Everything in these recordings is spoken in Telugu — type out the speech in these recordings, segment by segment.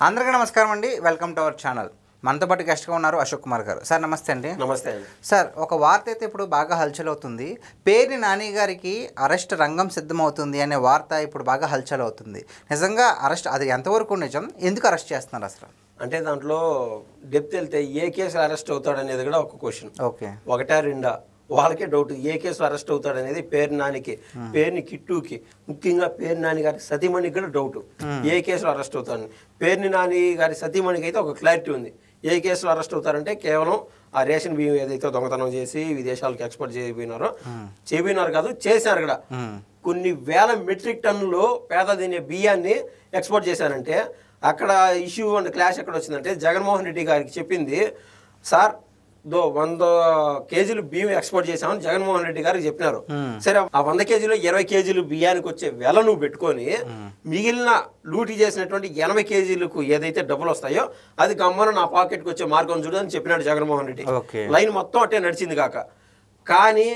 అందరికీ నమస్కారం అండి. Welcome to our channel. మనతో పాటు గెస్ట్గా ఉన్నారు అశోక్ కుమార్ గారు. సార్ నమస్తే అండి. నమస్తే అండి. సార్, ఒక వార్త అయితే ఇప్పుడు బాగా హల్చల్ అవుతుంది. పేర్ని నాని గారికి అరెస్ట్ రంగం సిద్ధమవుతుంది అనే వార్త ఇప్పుడు బాగా హల్చల్ అవుతుంది. నిజంగా అరెస్ట్ అది ఎంతవరకు నిజం? ఎందుకు అరెస్ట్ చేస్తున్నారు అసలు? అంటే దాంట్లో డెప్త్ వెళ్తే ఏ కేసులో అరెస్ట్ అవుతాడనేది కూడా ఒక క్వశ్చన్. ఓకే, ఒకటా రెండా వాళ్ళకే డౌట్. ఏ కేసులో అరెస్ట్ అవుతాడనేది పేరు నానికి, పేరుని కిట్టుకి, ముఖ్యంగా పేరు నాని గారి సతీమణికి కూడా డౌట్. ఏ కేసులో అరెస్ట్ అవుతాడని. పేరుని నాని గారి సతీమణికి అయితే ఒక క్లారిటీ ఉంది. ఏ కేసులో అరెస్ట్ అవుతారంటే కేవలం ఆ రేషన్ బియ్యం ఏదైతే దొంగతనం చేసి విదేశాలకు ఎక్స్పోర్ట్ చేయబోయినారు కాదు, చేశారు కూడా. కొన్ని వేల మెట్రిక్ టన్నులు పేద తినే బియ్యాన్ని ఎక్స్పోర్ట్ చేశారంటే అక్కడ ఇష్యూ అండ్ క్లాష్ ఎక్కడ వచ్చిందంటే జగన్మోహన్ రెడ్డి గారికి చెప్పింది, సార్ 100 కేజీలు బియ్యం ఎక్స్పోర్ట్ చేశామని జగన్మోహన్ రెడ్డి గారికి చెప్పినారు. సరే, ఆ 100 కేజీలు 20 కేజీలు బియ్యానికి వచ్చే వెల నువ్వు పెట్టుకొని మిగిలిన లూటీ చేసినటువంటి 80 కేజీలకు ఏదైతే డబ్బులు వస్తాయో అది గమ్మన నా పాకెట్కి వచ్చే మార్గం చూడు అని చెప్పినాడు జగన్మోహన్ రెడ్డి. లైన్ మొత్తం అట్టే నడిచింది కాక. కానీ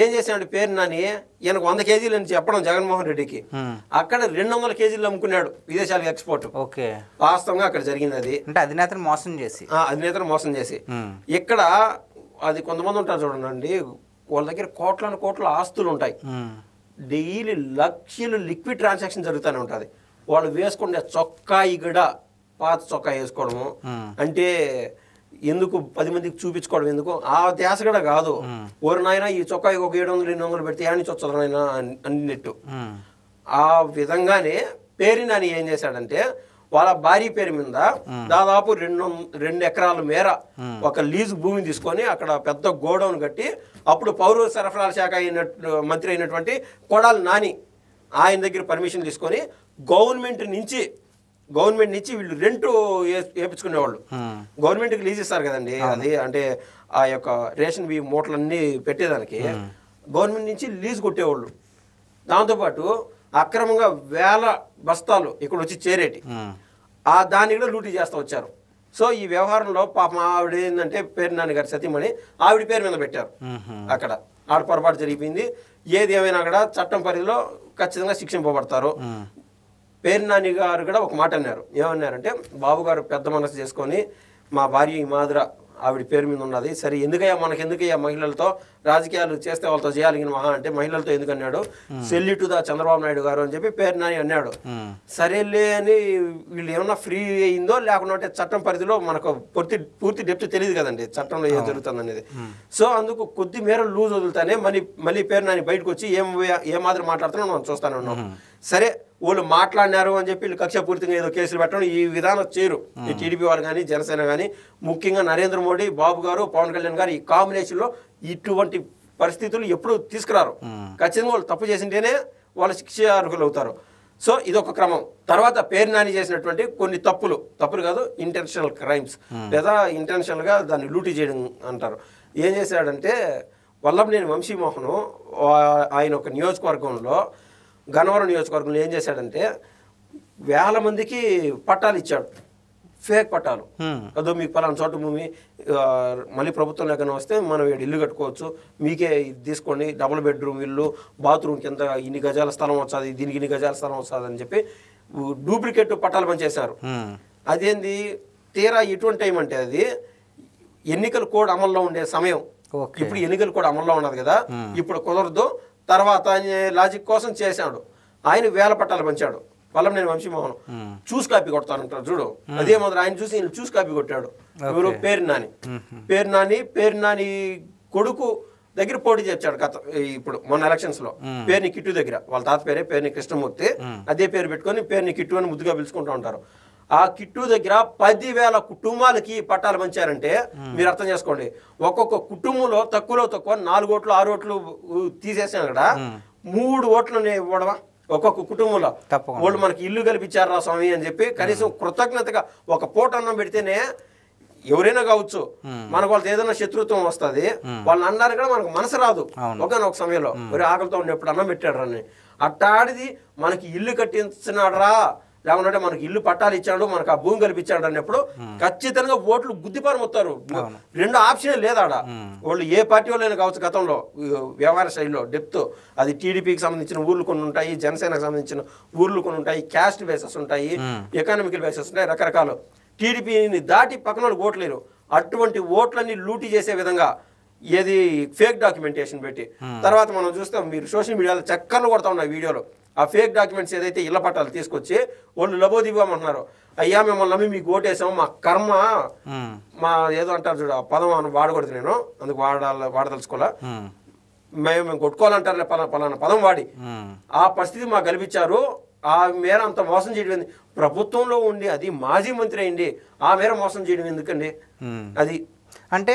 ఏం చేశాడు పేరు నాని, ఈయనకు 100 కేజీలు అని చెప్పడం జగన్మోహన్ రెడ్డికి, అక్కడ 200 కేజీలు అమ్ముకున్నాడు విదేశాలకు ఎక్స్పోర్ట్. ఓకే, వాస్తవంగా అక్కడ జరిగింది అది. అంటే అధినేతను మోసం చేసి ఇక్కడ అది కొంతమంది ఉంటారు చూడండి, వాళ్ళ దగ్గర కోట్ల ఆస్తులు ఉంటాయి. డైలీ లక్షలు లిక్విడ్ ట్రాన్సాక్షన్ జరుగుతూనే ఉంటుంది. వాళ్ళు వేసుకునే చొక్కాయి కూడా పాత చొక్కా వేసుకోవడము, అంటే ఎందుకు 10 మందికి చూపించుకోవడం ఎందుకు, ఆ ధ్యాస కూడా కాదు. ఓరు నాయన ఈ చొక్కా ఒక 700-800 పెడితే యాని చొచ్చదు నాయన అన్నట్టు. ఆ విధంగానే పేరు నాని ఏం చేశాడంటే వాళ్ళ భార్య పేరు మీద దాదాపు 2 ఎకరాల మేర ఒక లీజు భూమిని తీసుకొని అక్కడ పెద్ద గోడౌన్ కట్టి, అప్పుడు పౌర సరఫరాల శాఖ మంత్రి అయినటువంటి కొడాలి నాని ఆయన దగ్గర పర్మిషన్ తీసుకొని గవర్నమెంట్ నుంచి వీళ్ళు రెంట్ వేయించుకునేవాళ్ళు. గవర్నమెంట్కి లీజ్ ఇస్తారు కదండి, అది అంటే ఆ యొక్క రేషన్ బియ్యం మూటలన్నీ పెట్టేదానికి గవర్నమెంట్ నుంచి లీజ్ కొట్టేవాళ్ళు. దాంతోపాటు అక్రమంగా 1000 బస్తాలు ఇక్కడ వచ్చి చేరేటి దాన్ని కూడా లూటీ చేస్తూ వచ్చారు. సో ఈ వ్యవహారంలో పాపం ఆవిడ ఏంటంటే పేరు నాని గారి సతీమణి ఆవిడ పేరు మీద పెట్టారు. అక్కడ ఆడ పొరపాటు జరిగిపోయింది. ఏది ఏమైనా కూడా చట్టం పరిధిలో ఖచ్చితంగా శిక్షింపబడతారు. పేరు నాని గారు కూడా ఒక మాట అన్నారు. ఏమన్నారంటే, బాబు గారు పెద్ద మనసు చేసుకొని మా భార్య ఈ మాదిర ఆవిడ పేరు మీద ఉన్నది, సరే ఎందుకయ్యా మహిళలతో రాజకీయాలు చేస్తే వాళ్ళతో చేయాలి మహా అంటే మహిళలతో ఎందుకన్నాడు, సెల్యూట్ దా చంద్రబాబు నాయుడు గారు అని చెప్పి పేరు నాని అన్నాడు. సరేలే అని వీళ్ళు ఏమన్నా ఫ్రీ అయిందో లేకుండా చట్టం పరిధిలో మనకు పూర్తి డెప్త్ తెలియదు కదండి చట్టంలో ఏం జరుగుతుంది అనేది. సో అందుకు కొద్ది మేర లూజ్ వదులుతానే మళ్ళీ పేరు నాని బయటకు వచ్చి ఏ మాదిరి మాట్లాడుతున్నా మనం చూస్తానే ఉన్నాం. సరే, వాళ్ళు మాట్లాడినారు అని చెప్పి కక్ష పూర్తిగా ఏదో కేసులు పెట్టడం ఈ విధానం చేయరు. ఈ టీడీపీ వాళ్ళు కానీ జనసేన కానీ, ముఖ్యంగా నరేంద్ర మోడీ, బాబు గారు, పవన్ కళ్యాణ్ గారు ఈ కాంబినేషన్లో ఇటువంటి పరిస్థితులు ఎప్పుడు తీసుకురారు. ఖచ్చితంగా వాళ్ళు తప్పు చేసింటేనే వాళ్ళు శిక్ష అర్హులు అవుతారు. సో ఇదొక క్రమం. తర్వాత పేరు నాని చేసినటువంటి కొన్ని తప్పులు కాదు, ఇంటెన్షనల్ క్రైమ్స్ లేదా ఇంటెన్షనల్గా దాన్ని లూటీ చేయడం అంటారు. ఏం చేశాడంటే వల్లభనేని వంశీమోహన్ ఆయన ఒక నియోజకవర్గంలో, గన్నవరం నియోజకవర్గంలో ఏం చేశాడంటే 1000 మందికి పట్టాలు ఇచ్చాడు, ఫేక్ పట్టాలు. అదో మీకు పలానా చోట భూమి మళ్ళీ ప్రభుత్వం లేకనే వస్తే మనం ఇల్లు కట్టుకోవచ్చు, మీకే తీసుకోండి, డబుల్ బెడ్రూమ్ ఇల్లు, బాత్రూమ్ కింద ఇన్ని గజాల స్థలం వస్తుంది, దీనికి ఇన్ని గజాల స్థలం వస్తుంది అని చెప్పి డూప్లికేట్ పట్టాలు పనిచేశారు. అదేంది తీరా ఎటువంటి టైం అంటే అది ఎన్నికల కోడ్ అమల్లో ఉండే సమయం. ఇప్పుడు ఎన్నికల కోడ్ అమల్లో ఉన్నది కదా, ఇప్పుడు కుదరదు, తర్వాత లాజిక్ కోసం చేశాడు. ఆయన 1000 పట్టాలు పంచాడు. వల్లభనేని వంశీమోహన్ చూసి కాపీ కొడతారంటారు చూడు, అదే మాత్రం ఆయన చూసి చూసి కాపీ కొట్టాడు. ఎవరు? పేరు నాని కొడుకు దగ్గర పోటీ చేర్చాడు ఇప్పుడు మొన్న ఎలక్షన్స్ లో. పేరుని కిట్టు దగ్గర వాళ్ళ తాత పేరే పేరుని కృష్ణమూర్తి, అదే పేరు పెట్టుకొని పేరుని కిట్టు అని ముద్దుగా పిలుచుకుంటూ ఉంటారు. ఆ కిట్టు దగ్గర 10,000 కుటుంబాలకి పట్టాలు పంచారంటే మీరు అర్థం చేసుకోండి. ఒక్కొక్క కుటుంబంలో తక్కువ 4 ఓట్లు 6 ఓట్లు తీసేసాను కదా, 3 ఓట్లని ఇవ్వడమా ఒక్కొక్క కుటుంబంలో? వాళ్ళు మనకి ఇల్లు కల్పించారు రా స్వామి అని చెప్పి కనీసం కృతజ్ఞతగా ఒక పూట అన్నం పెడితేనే ఎవరైనా కావచ్చు, మనకు వాళ్ళతో ఏదైనా శత్రుత్వం వస్తుంది, వాళ్ళని అన్నారు కూడా మనకు మనసు రాదు. ఒక సమయంలో మరి ఆకలితో ఉన్నప్పుడు అన్నం పెట్టాడు అని అట్టాడిది మనకి ఇల్లు కట్టించినాడు రా లేకుంటే మనకి ఇల్లు పట్టాలు ఇచ్చాడు, మనకు ఆ భూమి కల్పించాడు అన్నప్పుడు ఖచ్చితంగా ఓట్లు గుద్దిపారమవుతారు. రెండు ఆప్షన్ లేదాడ. వాళ్ళు ఏ పార్టీ వాళ్ళైనా కావచ్చు, గతంలో వ్యవహార శైలిలో డెప్త్ అది టీడీపీకి సంబంధించిన ఊర్లు కొన్ని ఉంటాయి, జనసేనకు సంబంధించిన ఊర్లు కొన్ని ఉంటాయి, క్యాస్ట్ బేసెస్ ఉంటాయి, ఎకనామికల్ బేసెస్ ఉంటాయి, రకరకాలు. టీడీపీని దాటి పక్కన వాళ్ళు ఓట్లేరు. అటువంటి ఓట్లన్నీ లూటీ చేసే విధంగా ఏది ఫేక్ డాక్యుమెంటేషన్ పెట్టి తర్వాత మనం చూస్తాం, మీరు సోషల్ మీడియాలో చక్కర్లు కొడతా ఉన్నాయి వీడియోలో. ఆ ఫేక్ డాక్యుమెంట్స్ ఏదైతే ఇళ్ల పట్టాలు తీసుకొచ్చి వాళ్ళు లబోదివ్వమంటున్నారు. అయ్యా మిమ్మల్ని నమ్మి మీకు ఓటేసాము, మా కర్మ, మా ఏదో అంటారు చూడ, ఆ పదం వాడకూడదు, నేను అందుకు వాడదలుచుకోవాలా, మేము కొట్టుకోవాలంటారు పలానా పదం వాడి ఆ పరిస్థితి మాకు కల్పించారు. ఆ మేర అంత మోసం చేయడం ప్రభుత్వంలో ఉండి, అది మాజీ మంత్రి అయింది, ఆ మేర మోసం చేయడం ఎందుకండి? అది అంటే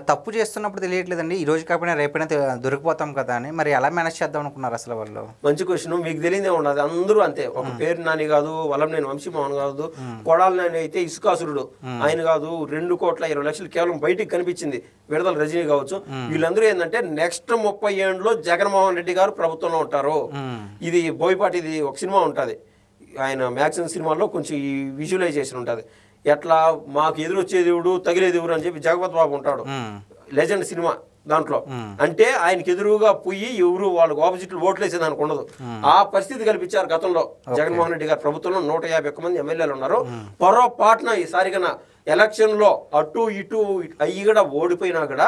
తప్పు చేస్తున్నప్పుడు తెలియట్లేదండి, ఈ రోజు కాకపోయినా రేపైనా దొరికిపోతాం కదా అని. మరి ఎలా మేనేజ్ చేద్దాం అనుకున్నారు అసలు వాళ్ళు? మంచి క్వశ్చన్. మీకు తెలియదే ఉండదు, అందరూ అంతే. ఒక పేరు నాని కాదు, వల్లంనేని వంశీమోహన్ కాదు, కొడాల నాని అయితే ఇసుకాసురుడు ఆయన కాదు, 2,20,00,000 కేవలం బయటికి కనిపించింది. విడుదల రజనీ కావచ్చు, వీళ్ళందరూ ఏంటంటే నెక్స్ట్ 30 ఏళ్ళలో జగన్మోహన్ రెడ్డి గారు ప్రభుత్వంలో ఉంటారు. ఇది బోయపాటిది ఒక సినిమా ఉంటుంది, ఆయన మ్యాక్సిమం సినిమాల్లో కొంచెం ఈ విజువలైజేషన్ ఉంటుంది. ఎట్లా మాకు ఎదురొచ్చే దేవుడు తగిలే దేవుడు అని చెప్పి జగపతి బాబు ఉంటాడు, లెజెండ్ సినిమా దాంట్లో. అంటే ఆయనకి ఎదురుగా పోయి ఎవరు వాళ్ళకి ఆపోజిట్ ఓట్లు వేసేదానికి ఉండదు. ఆ పరిస్థితి కల్పించారు గతంలో జగన్మోహన్ రెడ్డి గారు ప్రభుత్వంలో. 151 మంది ఎమ్మెల్యేలు ఉన్నారు. పొరపాటున ఈసారిగా ఎలక్షన్ లో అటు ఇటు అయ్యి కూడా ఓడిపోయినా కూడా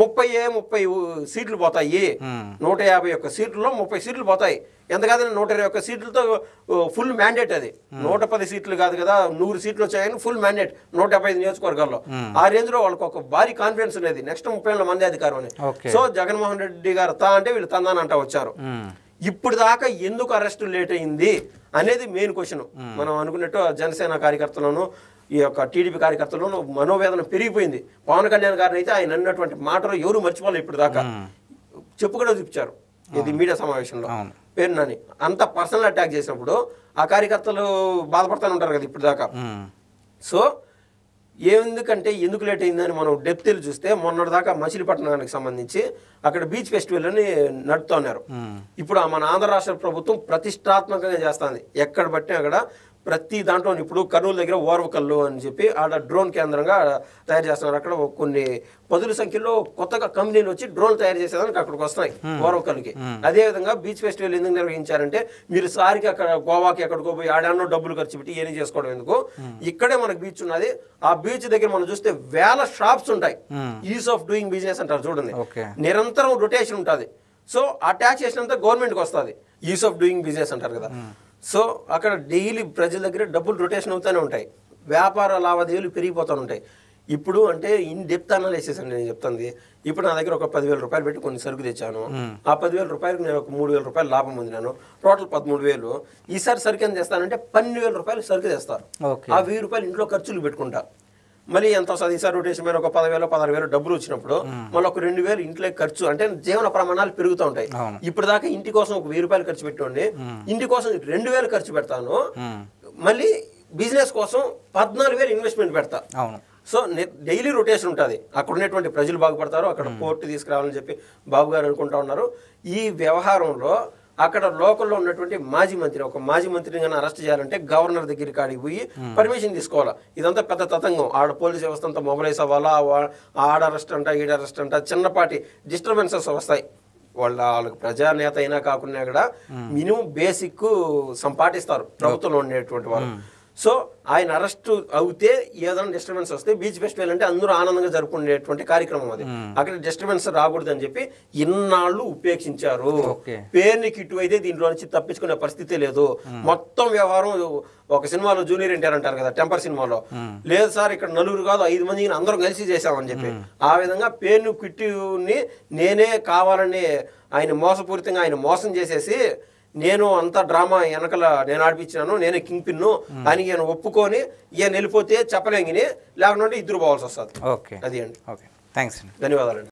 30 సీట్లు పోతాయి. 151 సీట్లలో 30 సీట్లు పోతాయి. ఎంత కాదని 121 సీట్లతో ఫుల్ మ్యాండేట్. అది 110 సీట్లు కాదు కదా, 100 సీట్లు వచ్చాయని ఫుల్ మ్యాండేట్ 175 నియోజకవర్గాల్లో. ఆ రేంజ్ లో వాళ్ళకి ఒక భారీ కాన్ఫిడెన్స్ ఉండేది, నెక్స్ట్ 30 ఏళ్ళ మంది అధికారం అని. సో జగన్మోహన్ రెడ్డి గారు అంటే వీళ్ళు తందానంట వచ్చారు. ఇప్పుడు దాకా ఎందుకు అరెస్ట్ లేట్ అయింది అనేది మెయిన్ క్వశ్చన్. మనం అనుకున్నట్టు జనసేన కార్యకర్తలను, ఈ యొక్క టీడీపీ కార్యకర్తలను మనోవేదన పెరిగిపోయింది. పవన్ కళ్యాణ్ గారిని అయితే ఆయన అన్నటువంటి మాటలు ఎవరు మర్చిపోలేదు. ఇప్పుడు దాకా చెప్పుకుండా చూపించారు ఇది మీడియా సమావేశంలో. పేరు నాని అంత పర్సనల్ అటాక్ చేసినప్పుడు ఆ కార్యకర్తలు బాధపడుతూ ఉంటారు కదా ఇప్పుడు దాకా. సో ఎందుకు లేట్ అయిందని మనం డెప్త్ చూస్తే, మొన్నటిదాకా మచిలీపట్నానికి సంబంధించి అక్కడ బీచ్ ఫెస్టివల్ అని నడుపుతున్నారు. ఇప్పుడు మన ఆంధ్ర రాష్ట్ర ప్రభుత్వం ప్రతిష్టాత్మకంగా చేస్తుంది. ఎక్కడ బట్టి అక్కడ ప్రతి దాంట్లో ఇప్పుడు కర్నూలు దగ్గర ఓర్వకల్లు అని చెప్పి ఆడ డ్రోన్ కేంద్రంగా తయారు చేస్తున్నారు. అక్కడ కొన్ని 10 సంఖ్యలో కొత్తగా కంపెనీలు వచ్చి డ్రోన్ తయారు చేసేదానికి అక్కడికి వస్తున్నాయి ఓర్వకల్లుకి. అదేవిధంగా బీచ్ ఫెస్టివల్ ఎందుకు నిర్వహించారంటే, మీరు సారికి అక్కడ గోవాకి ఎక్కడికో పోయి ఆడానో డబ్బులు ఖర్చు పెట్టి ఏం చేసుకోవడం ఎందుకు, ఇక్కడే మనకు బీచ్ ఉన్నది. ఆ బీచ్ దగ్గర మనం చూస్తే వేల షాప్స్ ఉంటాయి. ఈజ్ ఆఫ్ డూయింగ్ బిజినెస్ అంటారు చూడండి, నిరంతరం రొటేషన్ ఉంటుంది. సో ఆ ట్యాక్స్ చేసినంత గవర్నమెంట్కి వస్తుంది, ఈజ్ ఆఫ్ డూయింగ్ బిజినెస్ అంటారు కదా. సో అక్కడ డైలీ ప్రజల దగ్గర డబ్బులు రొటేషన్ అవుతూనే ఉంటాయి, వ్యాపార లావాదేవీలు పెరిగిపోతూ ఉంటాయి. ఇప్పుడు అంటే ఇన్ డెప్త్ అనాలిసిస్ అండి నేను చెప్తుంది. ఇప్పుడు నా దగ్గర ఒక 10,000 రూపాయలు పెట్టి కొన్ని సరుకు తెచ్చాను. ఆ 10,000 రూపాయలకు నేను ఒక 3,000 రూపాయలు లాభం పొందినాను. టోటల్ 13,000. ఈసారి సరుకు ఎంత చేస్తానంటే 12,000 రూపాయలు సరుకు తెస్తారు. ఆ 1,000 రూపాయలు ఇంట్లో ఖర్చులు పెట్టుకుంటా. మళ్ళీ ఎంత వస్తుంది ఈసారి రొటేషన్ మీద ఒక 10,000 16,000 డబ్బులు వచ్చినప్పుడు మళ్ళీ ఒక 2,000 ఇంట్లో ఖర్చు. అంటే జీవన ప్రమాణాలు పెరుగుతూ ఉంటాయి. ఇప్పుడు దాకా ఇంటి కోసం ఒక 1,000 రూపాయలు ఖర్చు పెట్టుకోండి, ఇంటి కోసం 2,000 ఖర్చు పెడతాను, మళ్ళీ బిజినెస్ కోసం 14,000 ఇన్వెస్ట్మెంట్ పెడతా. సో డైలీ రొటేషన్ ఉంటుంది. అక్కడ ఉన్నటువంటి ప్రజలు బాగుపడతారు, అక్కడ పోర్టు తీసుకురావాలని చెప్పి బాబు గారు అనుకుంటా ఉన్నారు. ఈ వ్యవహారంలో అక్కడ లోకల్లో ఉన్నటువంటి మాజీ మంత్రి, ఒక మాజీ మంత్రిని కానీ అరెస్ట్ చేయాలంటే గవర్నర్ దగ్గరికి కాడికి పోయి పర్మిషన్ తీసుకోవాలా. ఇదంతా పెద్ద తతంగం. ఆడ పోలీస్ వ్యవస్థ అంతా మొబైలైజ్ అవ్వాలా, ఆడ అరెస్ట్ అంట ఈడ అరెస్ట్ అంట, చిన్నపాటి డిస్టర్బెన్సెస్ వస్తాయి. వాళ్ళకి ప్రజానేత అయినా కాకుండా కూడా మినిమం బేసిక్ సంపాటిస్తారు ప్రభుత్వంలో ఉండేటువంటి వాళ్ళు. సో ఆయన అరెస్ట్ అవుతే ఏదైనా డిస్టర్బెన్స్ వస్తే, బీచ్ ఫెస్టివల్ అంటే అందరూ ఆనందంగా జరుపుకునేటువంటి కార్యక్రమం అది, అక్కడ డిస్టర్బెన్స్ రాకూడదు అని చెప్పి ఇన్నాళ్ళు ఉపేక్షించారు. పేరుని కిట్టు అయితే దీంట్లో నుంచి తప్పించుకునే పరిస్థితి లేదు. మొత్తం వ్యవహారం ఒక సినిమాలో జూనియర్ ఎన్టీఆర్ అంటారు కదా, టెంపర్ సినిమాలో, లేదు సార్ ఇక్కడ 4 కాదు 5 మందిని అందరం కలిసి చేశామని చెప్పి. ఆ విధంగా పేరుని కిట్టుని నేనే కావాలని ఆయన మోసపూరితంగా ఆయన మోసం చేసేసి, నేను అంత డ్రామా వెనకల నేను ఆడిపించినాను, నేనే కింగ్ పిన్ను అని ఈయన ఒప్పుకొని ఈయన వెళ్ళిపోతే చెప్పలేంగిని, లేకుంటే ఇద్దరు పోవాల్సి వస్తుంది. అది అండి. థ్యాంక్స్, ధన్యవాదాలండి.